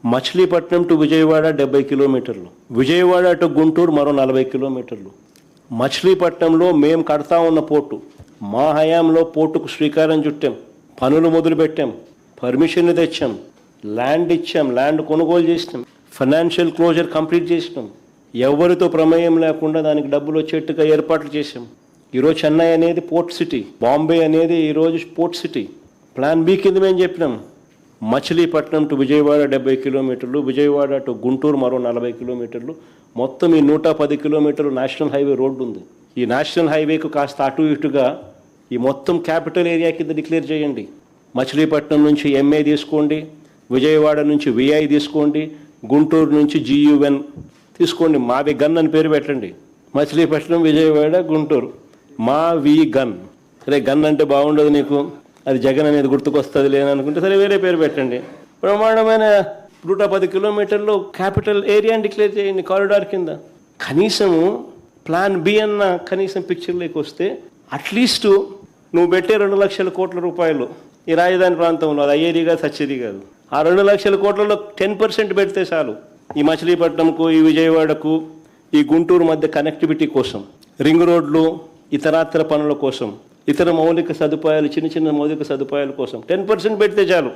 Machilipatnam to Vijayawada 70 కిలోమీటర్లు, Vijayawada to Guntur మరో 40 కిలోమీటర్లు. మచిలీపట్నంలో మేము కడతా ఉన్న పోర్టు, మా హయాంలో పోర్టుకు శ్రీకారం చుట్టాం, పనులు మొదలుపెట్టాం, పర్మిషన్లు తెచ్చాం, ల్యాండ్ ఇచ్చాం, ల్యాండ్ కొనుగోలు చేసినాం, ఫైనాన్షియల్ క్లోజర్ కంప్లీట్ చేసినాం, ఎవరితో ప్రమేయం లేకుండా దానికి డబ్బులు వచ్చేట్టుగా ఏర్పాట్లు చేసాం. ఈరోజు చెన్నై అనేది పోర్ట్ సిటీ, బాంబే అనేది ఈరోజు పోర్ట్ సిటీ. ప్లాన్ బి కింద మేము చెప్పినాం, మచిలీపట్నం టు విజయవాడ 70 కిలోమీటర్లు, విజయవాడ టు గుంటూరు మరో 40 కిలోమీటర్లు, మొత్తం ఈ 110 కిలోమీటర్లు నేషనల్ హైవే రోడ్డు ఉంది. ఈ నేషనల్ హైవేకు కాస్త అటు ఇటుగా ఈ మొత్తం క్యాపిటల్ ఏరియా కింద డిక్లేర్ చేయండి. మచిలీపట్నం నుంచి ఎంఏ తీసుకోండి, విజయవాడ నుంచి విఐ తీసుకోండి, గుంటూరు నుంచి జియుఎన్ తీసుకోండి, మావి గన్ అని పేరు పెట్టండి. మచిలీపట్నం, విజయవాడ, గుంటూరు, మా వి గన్. సరే, గన్ అంటే బాగుండదు నీకు, అది జగన్ అనేది గుర్తుకొస్తుంది లేననుకుంటే సరే వేరే పేరు పెట్టండి. బ్రహ్మాండమైన 110 కిలోమీటర్లు క్యాపిటల్ ఏరియాని డిక్లేర్ చేయండి కారిడార్ కింద. కనీసము ప్లాన్ బి అన్న కనీసం పిక్చర్లోకి వస్తే అట్లీస్ట్ నువ్వు పెట్టే 2 లక్షల కోట్ల రూపాయలు ఈ రాజధాని ప్రాంతంలో, అది అయ్యేది కాదు, సచ్చేది కాదు. ఆ 2 లక్షల కోట్లలో 10% పెడితే చాలు ఈ మచిలీపట్నంకు, ఈ విజయవాడకు, ఈ గుంటూరు మధ్య కనెక్టివిటీ కోసం, రింగ్ రోడ్లు, ఇతరాతర పనుల కోసం, ఇతర మౌలిక సదుపాయాలు, చిన్న చిన్న మౌలిక సదుపాయాల కోసం 10% పెడితే చాలు.